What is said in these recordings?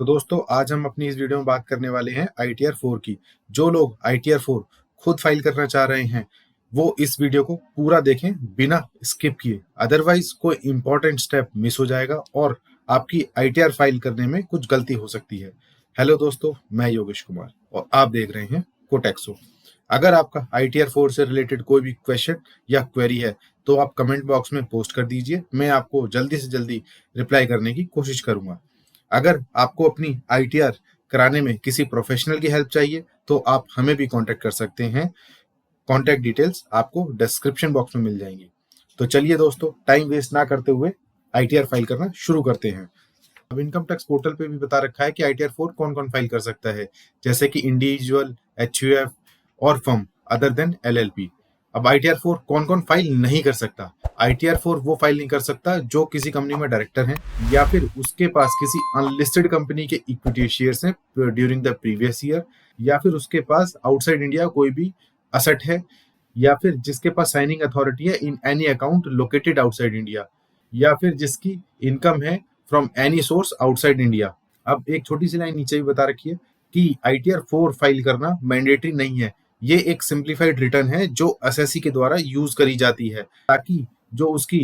तो दोस्तों आज हम अपनी इस वीडियो में बात करने वाले हैं ITR 4 की। जो लोग ITR 4 खुद फाइल करना चाह रहे हैं वो इस वीडियो को पूरा देखें बिना स्किप किए, अदरवाइज कोई इंपॉर्टेंट स्टेप मिस हो जाएगा और आपकी ITR फाइल करने में कुछ गलती हो सकती है। हेलो दोस्तों, मैं योगेश कुमार और आप देख रहे हैं कोटेक्सो। अगर आपका ITR 4 से रिलेटेड कोई भी क्वेश्चन या क्वेरी है तो आप कमेंट बॉक्स में पोस्ट कर दीजिए, मैं आपको जल्दी से जल्दी रिप्लाई करने की कोशिश करूंगा। अगर आपको अपनी ITR कराने में किसी प्रोफेशनल की हेल्प चाहिए तो आप हमें भी कांटेक्ट कर सकते हैं। कांटेक्ट डिटेल्स आपको डिस्क्रिप्शन बॉक्स में मिल जाएंगी। तो चलिए दोस्तों, टाइम वेस्ट ना करते हुए ITR फाइल करना शुरू करते हैं। अब इनकम टैक्स पोर्टल पे भी बता रखा है कि ITR 4 कौन कौन फाइल कर सकता है, जैसे कि इंडिविजुअल, HUF और फर्म अदर देन LLP। अब ITR 4 कौन कौन फाइल नहीं कर सकता। ITR 4 वो फाइल नहीं कर सकता जो किसी कंपनी में डायरेक्टर है या फिर उसके पास किसी अनलिस्टेड कंपनी के इक्विटी शेयर्स हैं ड्यूरिंग द प्रीवियस ईयर, या फिर उसके पास आउटसाइड इंडिया कोई भी असेट है, या फिर जिसके पास साइनिंग अथॉरिटी है in any account located outside India, या फिर जिसकी इनकम है from any source outside India. अब एक छोटी सी लाइन नीचे भी बता रखी है कि ITR 4 फाइल करना मैंडेटरी नहीं है। ये एक सिंप्लीफाइड रिटर्न है जो एसएससी के द्वारा यूज करी जाती है ताकि जो उसकी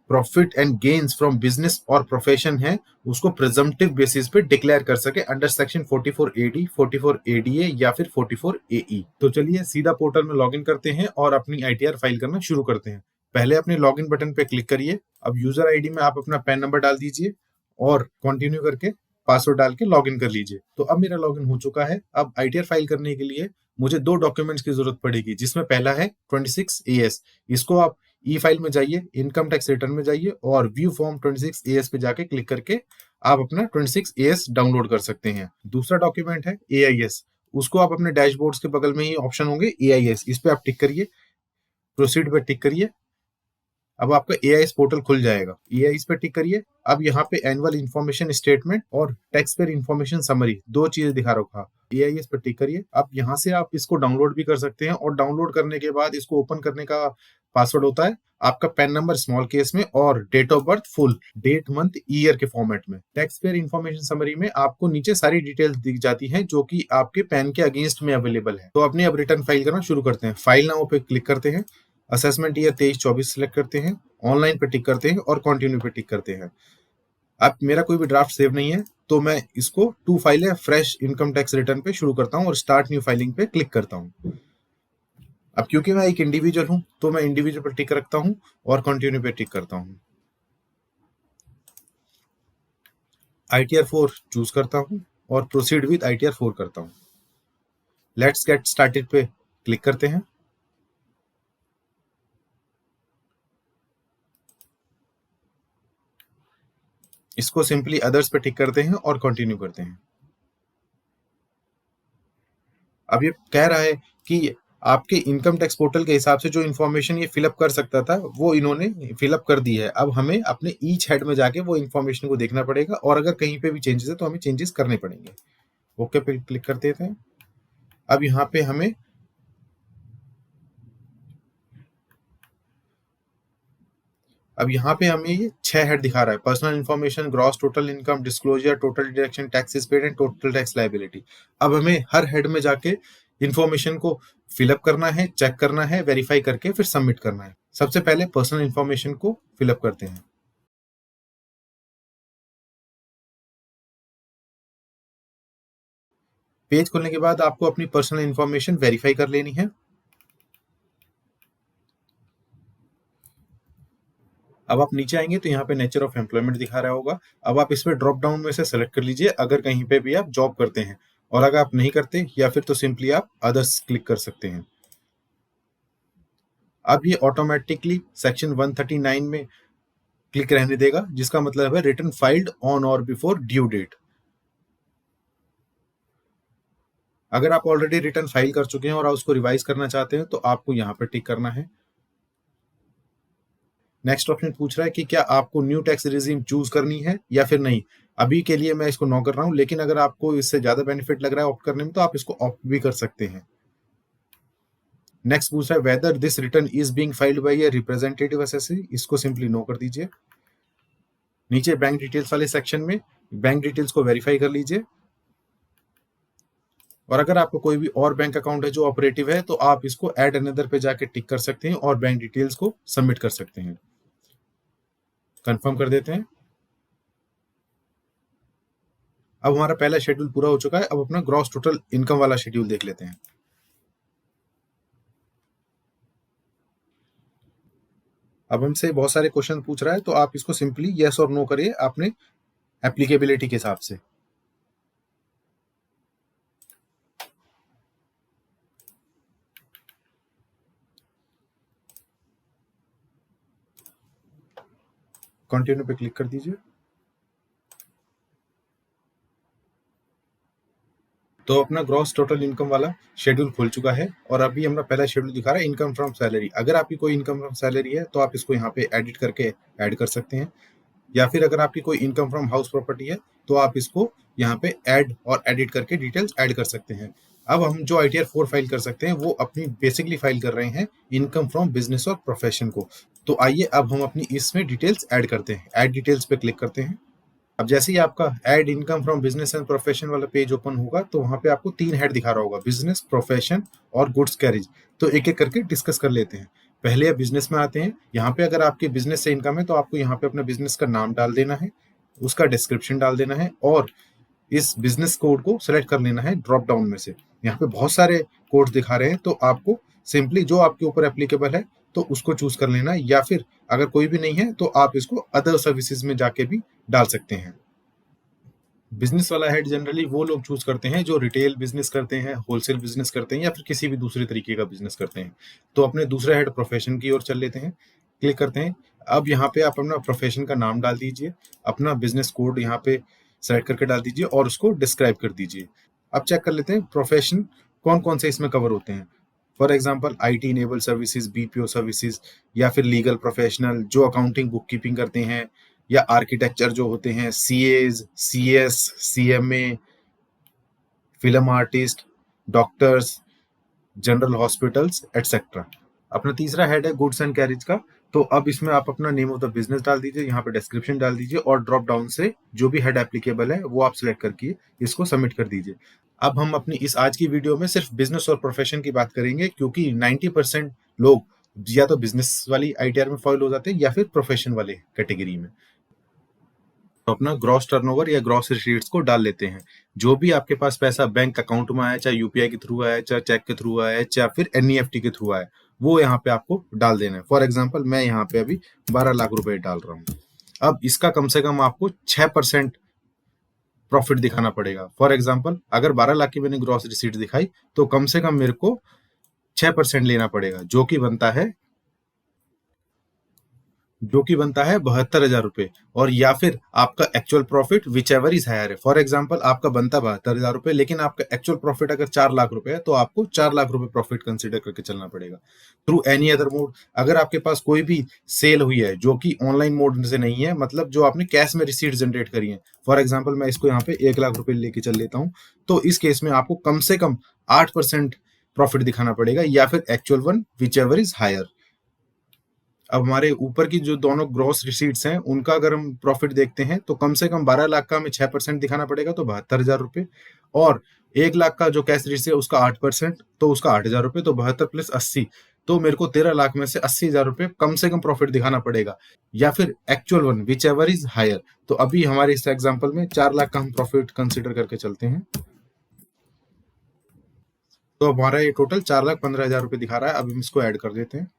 profit and gains from business और प्रोफेशन है उसको प्रिजम्पटिव बेसिस पे डिक्लेयर कर सके अंडर सेक्शन 44AD, 44ADA या फिर 44AE। तो चलिए सीधा पोर्टल में लॉगिन करते हैं और अपनी ITR फाइल करना शुरू करते हैं। पहले अपने लॉगिन बटन पे क्लिक करिए। अब यूजर आईडी में आप अपना पैन नंबर डाल दीजिए और कंटिन्यू करके पासवर्ड डाल के लॉगिन कर लीजिए। तो अब मेरा लॉगिन हो चुका है। अब ITR फाइल करने के लिए मुझे दो डॉक्यूमेंट्स की जरूरत पड़ेगी, जिसमें पहला है 26AS। इसको आप ई फाइल में जाइए, इनकम टैक्स रिटर्न में जाइए और व्यू फॉर्म 26AS पे जाके क्लिक करके आप अपना 26AS डाउनलोड कर सकते हैं। दूसरा डॉक्यूमेंट है AIS। उसको आप अपने डैशबोर्ड्स के बगल में ही ऑप्शन होंगे AIS, इस पे आप टिक करिए, प्रोसीड पे टिक करिए। अब आपका AIS पोर्टल खुल जाएगा। AIS पे टिक करिए। अब यहाँ पे एनुअल इन्फॉर्मेशन स्टेटमेंट और टैक्स पेयर इन्फॉर्मेशन समरी दो चीजें दिखा रखा। AIS पे टिक करिए। अब यहाँ से आप इसको डाउनलोड भी कर सकते हैं और डाउनलोड करने के बाद इसको ओपन करने का पासवर्ड होता है आपका पैन नंबर स्मॉल केस में और date of birth full date month year के फॉर्मेट में। टैक्स पेयर इन्फॉर्मेशन समरी में आपको नीचे सारी डिटेल्स दिख जाती हैं जो कि आपके पैन के अगेंस्ट में अवेलेबल है। तो अपनी अब रिटर्न फाइल करना शुरू करते हैं। फाइल नाउ पे क्लिक करते हैं, असेसमेंट ईयर 23-24 सिलेक्ट करते हैं, ऑनलाइन पे टिक करते हैं और कंटिन्यू पे टिक करते हैं। अब मेरा कोई भी ड्राफ्ट सेव नहीं है तो मैं इसको टू फाइल है फ्रेश इनकम टैक्स रिटर्न पे शुरू करता हूँ और स्टार्ट न्यू फाइलिंग पे क्लिक करता हूँ। अब क्योंकि मैं एक इंडिविजुअल हूं तो मैं इंडिविजुअल पर टिक रखता हूं और कंटिन्यू पे टिक करता हूं। ITR 4 चूज करता हूं और प्रोसीड विद ITR 4 करता हूं। लेट्स गेट स्टार्टेड पे क्लिक करते हैं। इसको सिंपली अदर्स पे टिक करते हैं और कंटिन्यू करते हैं। अब ये कह रहा है कि आपके इनकम टैक्स पोर्टल के हिसाब से जो इन्फॉर्मेशन ये फिलअप कर सकता था वो इन्होंने फिलअप कर दी है। अब हमें अपने ईच हेड में जाके वो इन्फॉर्मेशन को देखना पड़ेगा और अगर कहीं पे भी चेंजेस है तो हमें चेंजेस करने पड़ेंगे। ओके पे क्लिक कर देते हैं। अब यहाँ पे हमें ये 6 हेड दिखा रहा है। Personal information, gross total income, disclosure, total deduction, taxes paid and total tax liability. अब हमें हर हेड में जाके इन्फॉर्मेशन को फिलअप करना है, चेक करना है, वेरीफाई करके फिर सबमिट करना है। सबसे पहले पर्सनल इन्फॉर्मेशन को फिलअप करते हैं। पेज खोलने के बाद आपको अपनी पर्सनल इन्फॉर्मेशन वेरीफाई कर लेनी है। अब आप नीचे आएंगे तो यहाँ पे नेचर ऑफ एम्प्लॉयमेंट दिखा रहा होगा। अब आप इसमें ड्रॉप डाउन में से सेलेक्ट कर लीजिए अगर कहीं पे भी आप जॉब करते हैं, और अगर आप नहीं करते या फिर तो सिंपली आप अदर्स क्लिक कर सकते हैं। अब ये ऑटोमेटिकली सेक्शन 139 में क्लिक रहने देगा, जिसका मतलब है रिटर्न फाइल्ड ऑन और बिफोर ड्यू डेट। अगर आप ऑलरेडी रिटर्न फाइल कर चुके हैं और आप उसको रिवाइज करना चाहते हैं तो आपको यहाँ पर टिक करना है। नेक्स्ट ऑप्शन पूछ रहा है कि क्या आपको न्यू टैक्स रिजीम चूज करनी है या फिर नहीं। अभी के लिए मैं इसको नो कर रहा हूं, लेकिन अगर आपको इससे ज्यादा बेनिफिट लग रहा है ऑप्ट करने में तो आप इसको ऑप्ट भी कर सकते हैं। नेक्स्ट पूछ रहा है whether this return is being filed by a representative SSC. इसको सिंपली नो कर दीजिए। नीचे बैंक डिटेल्स वाले सेक्शन में बैंक डिटेल्स को वेरीफाई कर लीजिए, और अगर आपको कोई भी और बैंक अकाउंट है जो ऑपरेटिव है तो आप इसको ऐड अनदर पे जाके टिक कर सकते हैं और बैंक डिटेल्स को सबमिट कर सकते हैं। कंफर्म कर देते हैं। अब हमारा पहला शेड्यूल पूरा हो चुका है। अब अपना ग्रॉस टोटल इनकम वाला शेड्यूल देख लेते हैं। अब हमसे बहुत सारे क्वेश्चन पूछ रहा है तो आप इसको सिंपली यस और नो करिए अपने एप्लीकेबिलिटी के हिसाब से। कंटिन्यू पे क्लिक कर दीजिए। तो अपना ग्रॉस टोटल इनकम वाला शेड्यूल खुल चुका है और अभी हमारा पहला शेड्यूल दिखा रहा है इनकम फ्रॉम सैलरी। अगर आपकी कोई इनकम फ्रॉम सैलरी है तो आप इसको यहाँ पे एडिट करके ऐड कर सकते हैं, या फिर अगर आपकी कोई इनकम फ्रॉम हाउस प्रॉपर्टी है तो आप इसको यहाँ पे ऐड और एडिट करके डिटेल्स ऐड कर सकते हैं। अब हम जो ITR 4 फाइल कर सकते हैं वो अपनी बेसिकली फाइल कर रहे हैं इनकम फ्रॉम बिजनेस और प्रोफेशन को। तो आइए अब हम अपनी इसमें डिटेल्स ऐड करते हैं। ऐड डिटेल्स पे क्लिक करते हैं। अब जैसे ही आपका add income from business and profession वाला पेज ओपन होगा तो वहां पे आपको 3 हेड दिखा रहा होगा, बिजनेस, प्रोफेशन और गुड्स कैरेज। तो एक एक करके डिस्कस कर लेते हैं। पहले आप बिजनेस में आते हैं। यहाँ पे अगर आपके बिजनेस से इनकम है तो आपको यहाँ पे अपना बिजनेस का नाम डाल देना है, उसका डिस्क्रिप्शन डाल देना है और इस बिजनेस कोड को सिलेक्ट कर लेना है ड्रॉप डाउन में से। यहाँ पे बहुत सारे कोड दिखा रहे हैं तो आपको सिंपली जो आपके ऊपर एप्लीकेबल है तो उसको चूज कर लेना है, या फिर अगर कोई भी नहीं है तो आप इसको अदर सर्विसेज में जाके भी डाल सकते हैं। बिजनेस वाला हेड जनरली वो लोग चूज करते हैं जो रिटेल बिजनेस करते हैं, होलसेल बिजनेस करते हैं या फिर किसी भी दूसरे तरीके का बिजनेस करते हैं। तो अपने दूसरे हेड प्रोफेशन की ओर चल लेते हैं। क्लिक करते हैं। अब यहाँ पे आप अपना प्रोफेशन का नाम डाल दीजिए, अपना बिजनेस कोड यहाँ पे सेलेक्ट करके डाल दीजिए और उसको डिस्क्राइब कर दीजिए। अब चेक कर लेते हैं प्रोफेशन कौन कौन से इसमें कवर होते हैं। For example IT enable services, BPO services, या फिर लीगल प्रोफेशनल जो अकाउंटिंग बुक कीपिंग करते हैं, या आर्किटेक्चर जो होते हैं, CAs, CS, CMA, film artist, doctors, general hospitals etcetera. अपना तीसरा हेड है गुड्स एंड कैरेज का। तो अब इसमें आप अपना नेम ऑफ द बिजनेस डाल दीजिए, यहाँ पे डिस्क्रिप्शन डाल दीजिए और ड्रॉप डाउन से जो भी हेड एप्लीकेबल है वो आप सिलेक्ट करके इसको सबमिट कर दीजिए। अब हम अपनी इस आज की वीडियो में सिर्फ बिजनेस और प्रोफेशन की बात करेंगे, क्योंकि 90% लोग या तो बिजनेस वाली ITR में फॉलो हो जाते हैं या फिर प्रोफेशन वाले कैटेगरी में। तो अपना ग्रॉस टर्नओवर या ग्रॉस रिसीट्स को डाल लेते हैं। जो भी आपके पास पैसा बैंक अकाउंट में आया, चाहे UPI के थ्रू आया, चाहे चेक के थ्रू आया, चाहे फिर NEFT के थ्रू आया, वो यहाँ पे आपको डाल देना है। फॉर एग्जाम्पल मैं यहाँ पे अभी 12 लाख रुपए डाल रहा हूँ। अब इसका कम से कम आपको 6% प्रॉफिट दिखाना पड़ेगा। फॉर एग्जाम्पल अगर 12 लाख की मैंने ग्रॉस रिसीट दिखाई तो कम से कम मेरे को 6% लेना पड़ेगा, जो कि बनता है 72,000 रुपए। और या फिर आपका actual profit whichever is higher है। फॉर एग्जाम्पल आपका बनता 72,000 रुपए, लेकिन आपका एक्चुअल प्रॉफिट अगर 4 लाख रुपए है तो आपको 4 लाख रुपए प्रॉफिट कंसिडर करके चलना पड़ेगा थ्रू एनी अदर मोड। अगर आपके पास कोई भी सेल हुई है जो कि ऑनलाइन मोड से नहीं है, मतलब जो आपने कैश में रिसीट जनरेट करी है, फॉर एग्जाम्पल मैं इसको यहाँ पे 1 लाख रुपए लेके चल लेता हूँ, तो इस केस में आपको कम से कम 8% प्रॉफिट दिखाना पड़ेगा, या फिर actual one whichever is higher. अब हमारे ऊपर की जो दोनों ग्रॉस रिसीट्स हैं उनका अगर हम प्रॉफिट देखते हैं तो कम से कम 12 लाख का हमें 6% दिखाना पड़ेगा, तो 72,000 रुपए। और 1 लाख का जो कैश रिसीट है उसका 8%, तो उसका 8,000 रुपए, तो 72 प्लस 80, तो मेरे को 13 लाख में से 80,000 रुपए कम से कम प्रॉफिट दिखाना पड़ेगा, या फिर actual one whichever is higher. तो अभी हमारे इस एग्जाम्पल में 4 लाख का हम प्रॉफिट कंसिडर करके चलते हैं, तो हमारा ये टोटल 4,15,000 रुपए दिखा रहा है। अब हम इसको ऐड कर देते हैं।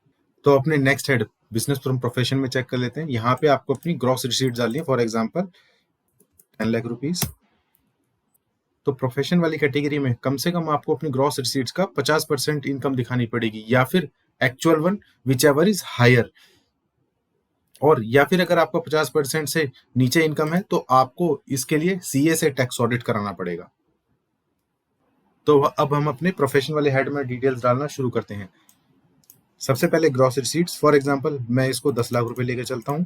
तो अपने next head business from profession में चेक कर लेते हैं। यहाँ पे आपको अपनी ग्रॉस रिसीट डालनी है, फॉर एग्जांपल 10 लाख रुपीस। तो प्रोफेशन वाली कैटेगरी में कम से कम आपको अपनी ग्रॉस रिसीट्स का 50% इनकम दिखानी पड़ेगी, या फिर actual one whichever is higher. और या फिर अगर आपका 50% से नीचे इनकम है तो आपको इसके लिए CA से टैक्स ऑडिट कराना पड़ेगा। तो अब हम अपने प्रोफेशन वाले हेड में डिटेल्स डालना शुरू करते हैं। सबसे पहले ग्रॉस रिसीट्स, फॉर एग्जांपल मैं इसको 10 लाख रुपए लेके चलता हूं।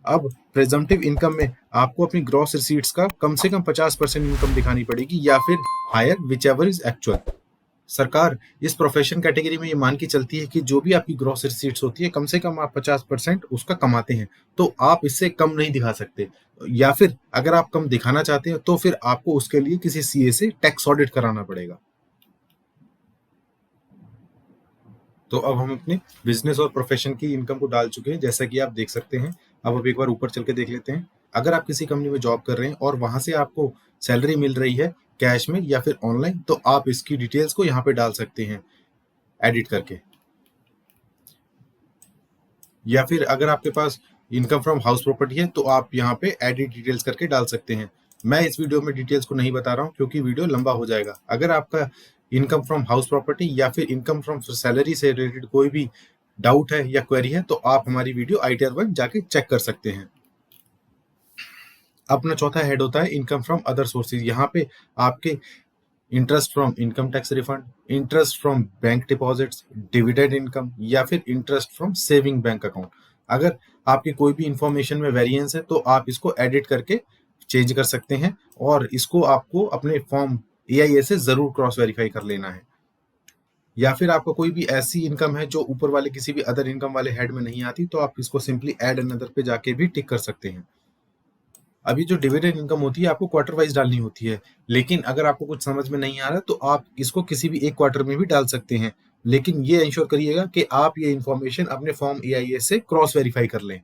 अब प्रेजम्पटिव इनकम में आपको अपनी ग्रॉस रिसीट्स का कम से कम 50% इनकम दिखानी पड़ेगी, या फिर higher whichever is actual. सरकार इस प्रोफेशन कैटेगरी में ये मान के चलती है कि जो भी आपकी ग्रॉस रिसीट्स होती है, कम से कम आप 50% उसका कमाते हैं, तो आप इससे कम नहीं दिखा सकते। या फिर अगर आप कम दिखाना चाहते हैं तो फिर आपको उसके लिए किसी सीए से टैक्स ऑडिट कराना पड़ेगा। तो अब हम अपने बिजनेस और प्रोफेशन की इनकम को डाल चुके हैं, जैसा कि आप देख सकते हैं। अब एक बार ऊपर चल के देख लेते हैं। अगर आप किसी कंपनी में जॉब कर रहे हैं और वहां से आपको सैलरी मिल रही है कैश में या फिर ऑनलाइन, तो आप इसकी डिटेल्स को यहाँ पे डाल सकते हैं एडिट करके। या फिर अगर आपके पास इनकम फ्रॉम हाउस प्रॉपर्टी है तो आप यहाँ पे एडिट डिटेल्स करके डाल सकते हैं। मैं इस वीडियो में डिटेल्स को नहीं बता रहा हूँ क्योंकि वीडियो लंबा हो जाएगा। अगर आपका इनकम फ्रॉम हाउस प्रॉपर्टी या फिर इनकम फ्रॉम सैलरी से रिलेटेड कोई भी डाउट है या क्वेरी है तो आप हमारी वीडियो ITR 1 जाके चेक कर सकते हैं। अपना चौथा हेड होता है इनकम फ्रॉम अदर सोर्सेज। यहाँ पे आपके interest from income tax refund, interest from bank deposits, dividend income या फिर interest from saving bank account. अगर आपकी कोई भी इंफॉर्मेशन में वेरिएंस है तो आप इसको एडिट करके चेंज कर सकते हैं और इसको आपको अपने फॉर्म AIA से जरूर क्रॉस वेरीफाई कर लेना है। या फिर आपका कोई भी ऐसी इनकम है जो ऊपर वाले किसी भी अदर इनकम वाले हेड में नहीं आती, तो आप इसको सिंपली ऐड अनदर पे जाके भी टिक कर सकते हैं। अभी जो डिविडेंड इनकम होती है आपको क्वार्टर वाइज डालनी होती है, लेकिन अगर आपको कुछ समझ में नहीं आ रहा तो आप इसको किसी भी एक क्वार्टर में भी डाल सकते हैं, लेकिन ये इंश्योर करिएगा कि आप ये इन्फॉर्मेशन अपने फॉर्म AIA से क्रॉस वेरीफाई कर लें।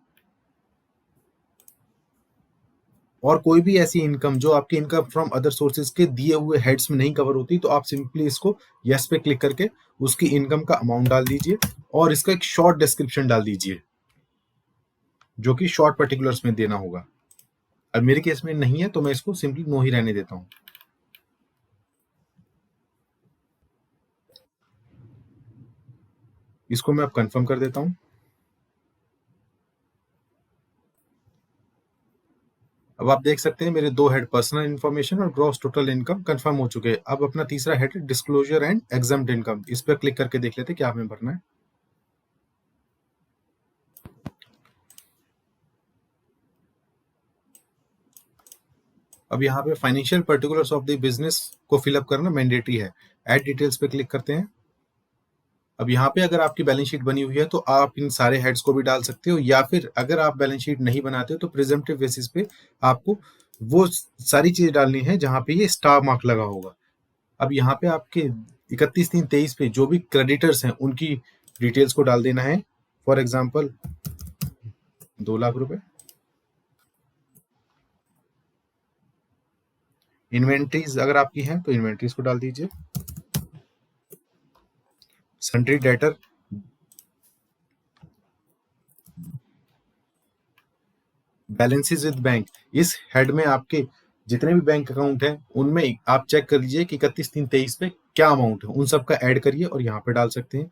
और कोई भी ऐसी इनकम जो आपके इनकम फ्रॉम अदर सोर्सेज के दिए हुए हेड्स में नहीं कवर होती, तो आप सिंपली इसको यस पे क्लिक करके उसकी इनकम का अमाउंट डाल दीजिए और इसका एक शॉर्ट डिस्क्रिप्शन डाल दीजिए जो कि शॉर्ट पर्टिकुलर्स में देना होगा। अब मेरे केस में नहीं है तो मैं इसको सिंपली नो ही रहने देता हूँ। इसको मैं अब कंफर्म कर देता हूँ। अब आप देख सकते हैं मेरे दो हेड पर्सनल इन्फॉर्मेशन और ग्रॉस टोटल इनकम कंफर्म हो चुके हैं। अब अपना तीसरा head disclosure and exempt income, इस पर क्लिक करके देख लेते हैं क्या हमें भरना है। अब यहाँ पे financial particulars of the business को फिलअप करना मैंडेटरी है। ऐड डिटेल्स पे क्लिक करते हैं। अब यहाँ पे अगर आपकी बैलेंस शीट बनी हुई है तो आप इन सारे हेड्स को भी डाल सकते हो, या फिर अगर आप बैलेंस शीट नहीं बनाते हो तो प्रिजम्पटिव बेसिस पे आपको वो सारी चीजें डालनी है जहाँ पे ये स्टार मार्क लगा होगा। अब यहाँ पे आपके 31/3/23 पे जो भी क्रेडिटर्स हैं उनकी डिटेल्स को डाल देना है। फॉर एग्जाम्पल 2 लाख रुपए। इन्वेंट्रीज अगर आपकी हैं तो इन्वेंट्रीज को डाल दीजिए। Sundry debtor, balances with bank, इस हेड में आपके जितने भी बैंक अकाउंट हैं उनमें आप चेक कर लीजिए कि 31/3/23 पे क्या अमाउंट है, उन सब का ऐड करिए और यहाँ पे डाल सकते हैं।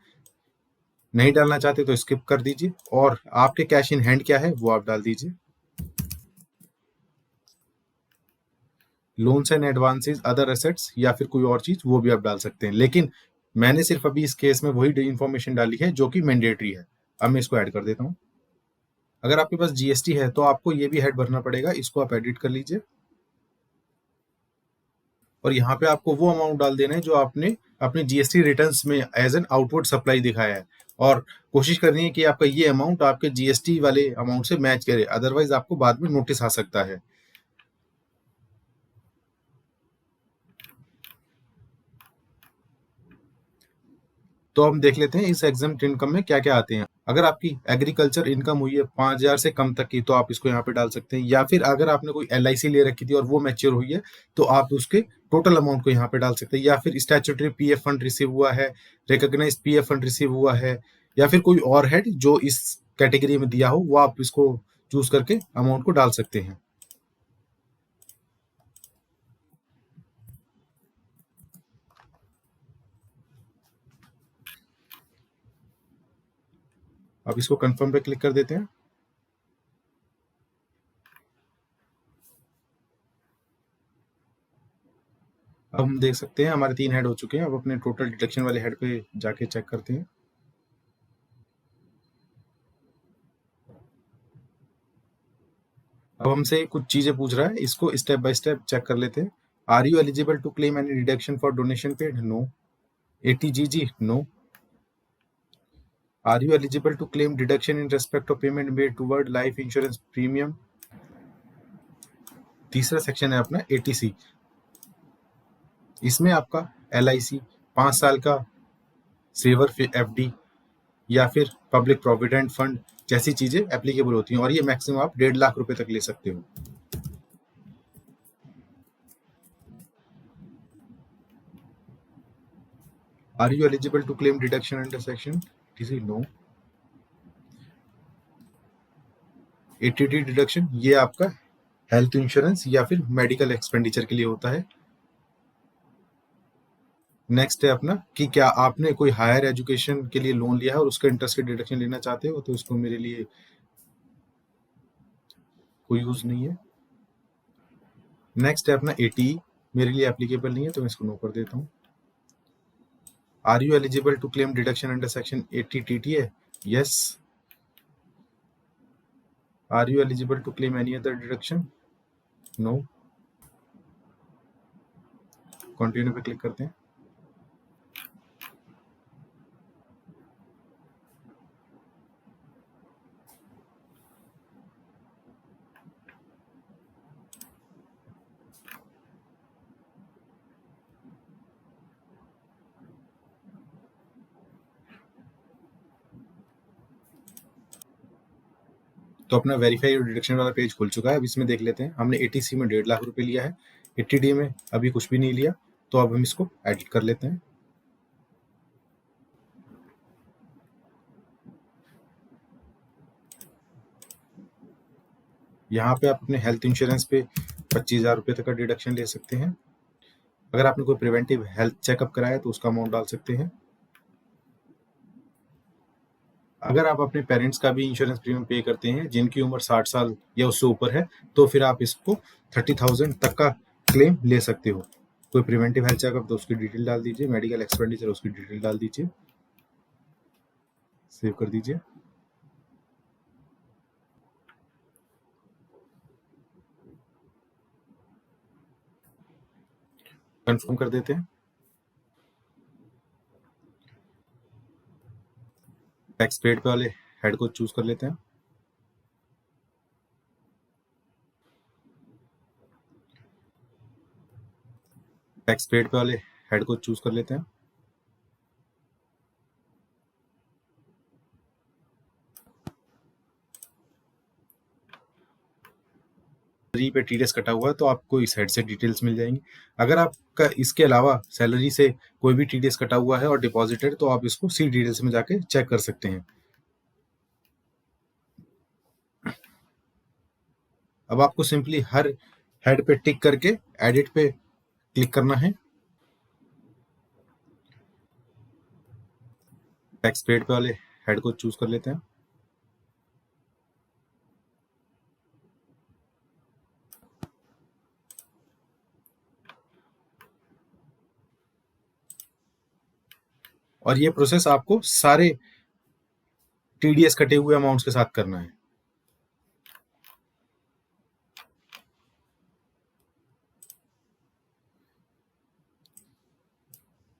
नहीं डालना चाहते तो स्किप कर दीजिए और आपके कैश इन हैंड क्या है वो आप डाल दीजिए। Loans and advances, other assets या फिर कोई और चीज वो भी आप डाल सकते हैं, लेकिन मैंने सिर्फ अभी इस केस में वही इन्फॉर्मेशन डाली है जो कि मैंडेटरी है। अब मैं इसको ऐड कर देता हूँ। अगर आपके पास GST है तो आपको ये भी हेड भरना पड़ेगा, इसको आप एडिट कर लीजिए और यहाँ पे आपको वो अमाउंट डाल देना है जो आपने अपने GST रिटर्न्स में एज एन आउटवर्ड सप्लाई दिखाया है, और कोशिश करनी है कि आपका ये अमाउंट आपके GST वाले अमाउंट से मैच करे, अदरवाइज आपको बाद में नोटिस आ सकता है। तो हम देख लेते हैं इस एग्जम्प्ट इनकम में क्या क्या आते हैं। अगर आपकी एग्रीकल्चर इनकम हुई है 5,000 से कम तक की तो आप इसको यहाँ पे डाल सकते हैं, या फिर अगर आपने कोई LIC ले रखी थी और वो मैच्योर हुई है तो आप उसके टोटल अमाउंट को यहाँ पे डाल सकते हैं, या फिर स्टैट्यूटरी PF फंड रिसीव हुआ है, रिकॉग्नाइज्ड PF फंड रिसीव हुआ है, या फिर कोई और हेड जो इस कैटेगरी में दिया हो वो आप इसको चूज करके अमाउंट को डाल सकते हैं। अब इसको कंफर्म पे क्लिक कर देते हैं। अब हम देख सकते हैं हमारे 3 हेड हो चुके हैं। अब अपने टोटल डिडक्शन वाले हेड पे जाके चेक करते हैं। अब हमसे कुछ चीजें पूछ रहा है, इसको स्टेप बाय स्टेप चेक कर लेते हैं। Are you eligible to claim any deduction for donation paid? No. ATGG, no. Are you eligible to claim deduction in respect of payment made toward life insurance premium? तीसरा section है अपना ATC, इसमें आपका LIC 5 साल का saver FD या फिर public provident fund जैसी चीजें एप्लीकेबल होती हैं, और ये मैक्सिमम आप 1.5 लाख रुपए तक ले सकते हो। Are you eligible to claim deduction under section TC? No. ATD deduction ये आपका हेल्थ इंश्योरेंस या फिर मेडिकल एक्सपेंडिचर के लिए होता है। नेक्स्ट है अपना कि क्या आपने कोई हायर एजुकेशन के लिए लोन लिया है और उसका इंटरेस्ट की डिडक्शन लेना चाहते हो, तो इसको मेरे लिए कोई यूज नहीं है। नेक्स्ट है अपना ATE, मेरे लिए एप्लीकेबल नहीं है, तो मैं इसको नो कर देता हूँ। Are you eligible to claim deduction under section 80 TTA? Yes. Are you eligible to claim any other deduction? No. Continue पे क्लिक करते हैं। तो अपना वेरीफाई और डिडक्शन वाला पेज खुल चुका है। अब इसमें देख लेते हैं, हमने ATC में 1.5 लाख रुपए लिया है, ATD में अभी कुछ भी नहीं लिया, तो अब हम इसको एडिट कर लेते हैं। यहाँ पे आप अपने हेल्थ इंश्योरेंस पे 25,000 रुपये तक का डिडक्शन ले सकते हैं। अगर आपने कोई प्रिवेंटिव हेल्थ चेकअप कराया तो उसका अमाउंट डाल सकते हैं। अगर आप अपने पेरेंट्स का भी इंश्योरेंस प्रीमियम पे करते हैं जिनकी उम्र 60 साल या उससे ऊपर है, तो फिर आप इसको 30,000 तक का क्लेम ले सकते हो। कोई प्रिवेंटिव हेल्थ चेकअप तो उसकी डिटेल डाल दीजिए, मेडिकल एक्सपेंडिचर उसकी डिटेल डाल दीजिए, सेव कर दीजिए। कंफर्म कर देते हैं। टैक्स पेड पे वाले हेड को चूज कर लेते हैं। टैक्स पेड पे वाले हेड को चूज कर लेते हैं। पे TDS कटा हुआ है तो आपको इस हेड से डिटेल्स मिल जाएंगी। अगर आपका इसके अलावा सैलरी से कोई भी TDS कटा हुआ है और डिपॉजिटेड, तो आप इसको सी डिटेल्स में जाके चेक कर सकते हैं। अब आपको सिंपली हर हेड पे टिक करके एडिट पे क्लिक करना है। टैक्स पेड पे वाले हेड को चूज कर लेते हैं। और ये प्रोसेस आपको सारे TDS कटे हुए अमाउंट्स के साथ करना है।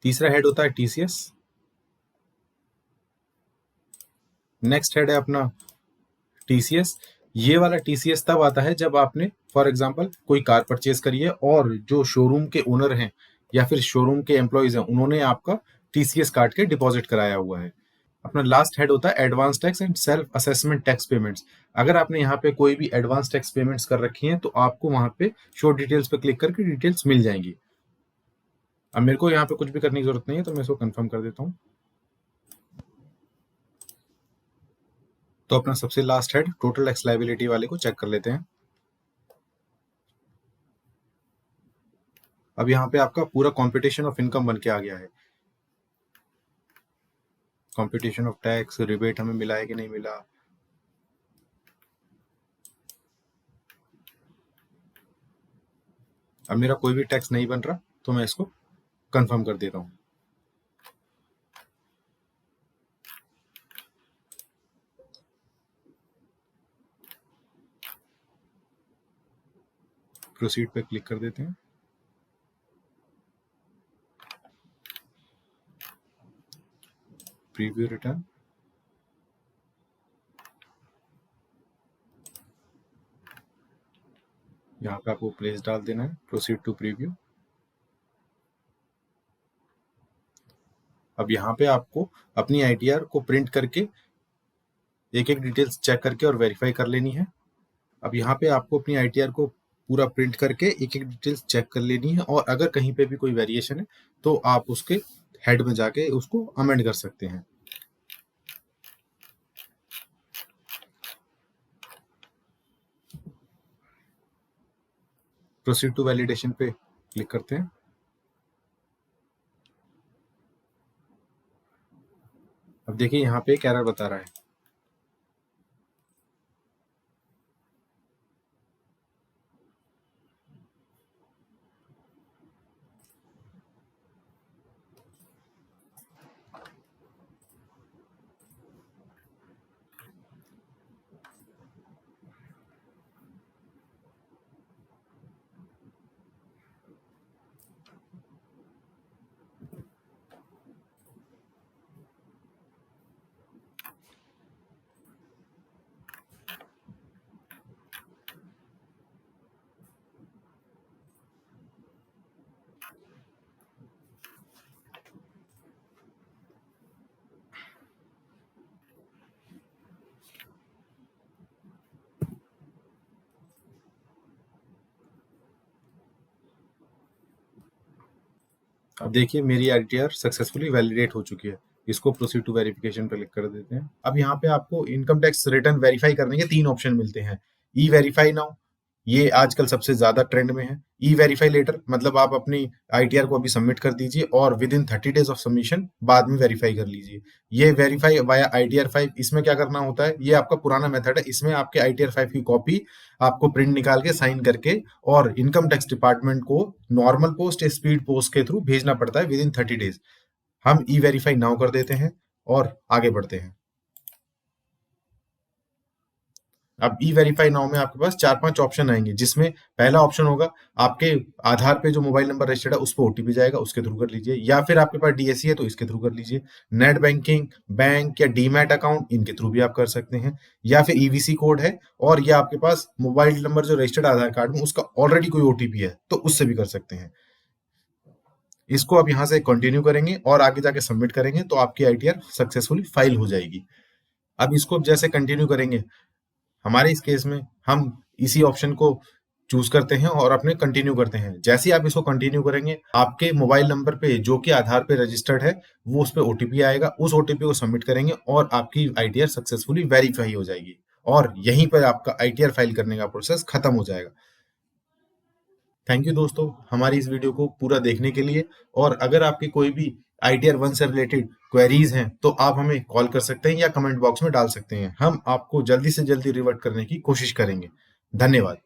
तीसरा हेड होता है TCS। नेक्स्ट हेड है अपना TCS। ये वाला TCS तब आता है जब आपने फॉर एग्जांपल कोई कार परचेज करी है और जो शोरूम के ओनर हैं या फिर शोरूम के एम्प्लॉयज हैं, उन्होंने आपका TCS काट के डिपॉजिट कराया हुआ है। अपना लास्ट हेड होता है advance tax and self assessment tax payments. अगर आपने यहाँ पे कोई भी एडवांस टैक्स पेमेंट्स कर रखी हैं, तो आपको वहां पे शो डिटेल्स पे क्लिक करके डिटेल्स मिल जाएंगी। अब मेरे को यहाँ पे कुछ भी करने की जरूरत नहीं है, तो मैं इसको कंफर्म कर देता हूँ। तो अपना सबसे last head total tax liability वाले को चेक कर लेते हैं। अब यहाँ पे आपका पूरा कॉम्पिटिशन ऑफ इनकम बन के आ गया है। कॉम्पिटिशन ऑफ टैक्स, रिबेट हमें मिला है कि नहीं मिला। अब मेरा कोई भी टैक्स नहीं बन रहा, तो मैं इसको कंफर्म कर देता हूँ। प्रोसीड पे क्लिक कर देते हैं। Preview return. यहाँ पे आपको प्लेस डाल देना है, प्रोसीड टू प्रीव्यू। अब यहाँ पे आपको अपनी आईटीआर को प्रिंट करके एक एक डिटेल्स चेक करके और वेरीफाई कर लेनी है। अब यहाँ पे आपको अपनी आईटीआर को पूरा प्रिंट करके एक एक डिटेल्स चेक कर लेनी है, और अगर कहीं पे भी कोई वेरिएशन है तो आप उसके हेड में जाके उसको अमेंड कर सकते हैं। प्रोसीड टू वैलिडेशन पे क्लिक करते हैं। अब देखिए यहाँ पे एक एरर बता रहा है। अब देखिए मेरी आईटीआर सक्सेसफुली वैलिडेट हो चुकी है। इसको प्रोसीड टू वेरिफिकेशन पे क्लिक कर देते हैं। अब यहाँ पे आपको इनकम टैक्स रिटर्न वेरीफाई करने के 3 ऑप्शन मिलते हैं। ई वेरीफाई नाउ, ये आजकल सबसे ज्यादा ट्रेंड में है। ई वेरीफाई लेटर, मतलब आप अपनी आईटीआर को अभी सबमिट कर दीजिए और with in 30 days of submission बाद में वेरीफाई कर लीजिए। ये वेरीफाई वाया आईटीआर 5, इसमें क्या करना होता है, ये आपका पुराना मेथड है। इसमें आपके आईटीआर 5 की कॉपी आपको प्रिंट निकाल के साइन करके और इनकम टैक्स डिपार्टमेंट को नॉर्मल पोस्ट या स्पीड पोस्ट के थ्रू भेजना पड़ता है विद इन 30 डेज। हम ई वेरीफाई नाउ कर देते हैं और आगे बढ़ते हैं। अब ई वेरीफाई नाउ में आपके पास 4-5 ऑप्शन आएंगे, जिसमें पहला ऑप्शन होगा आपके आधार पे जो मोबाइल नंबर रजिस्टर्ड है उस पर ओटीपी जाएगा, उसके थ्रू कर लीजिए। या फिर आपके पास डीएससी है तो इसके थ्रू कर लीजिए। नेट बैंकिंग, बैंक या डीमैट अकाउंट, इनके थ्रू भी आप कर सकते हैं। या फिर ईवीसी कोड है और या आपके पास मोबाइल नंबर जो रजिस्टर्ड आधार कार्ड में उसका ऑलरेडी कोई ओटीपी है तो उससे भी कर सकते हैं। इसको आप यहाँ से कंटिन्यू करेंगे और आगे जाके सबमिट करेंगे तो आपकी आईटीआर सक्सेसफुली फाइल हो जाएगी। अब इसको जैसे कंटिन्यू करेंगे, हमारे इस केस में हम इसी ऑप्शन को चूज करते हैं और अपने कंटिन्यू करते हैं। जैसे ही आप इसको कंटिन्यू करेंगे, आपके मोबाइल नंबर पे जो कि आधार पे रजिस्टर्ड है वो उस पे ओटीपी आएगा। उस ओटीपी को सबमिट करेंगे और आपकी आईटीआर सक्सेसफुली वेरीफाई हो जाएगी और यहीं पर आपका आईटीआर फाइल करने का प्रोसेस खत्म हो जाएगा। थैंक यू दोस्तों हमारी इस वीडियो को पूरा देखने के लिए। और अगर आपकी कोई भी आईटीआर 1 से रिलेटेड क्वेरीज हैं तो आप हमें कॉल कर सकते हैं या कमेंट बॉक्स में डाल सकते हैं। हम आपको जल्दी से जल्दी रिवर्ट करने की कोशिश करेंगे। धन्यवाद।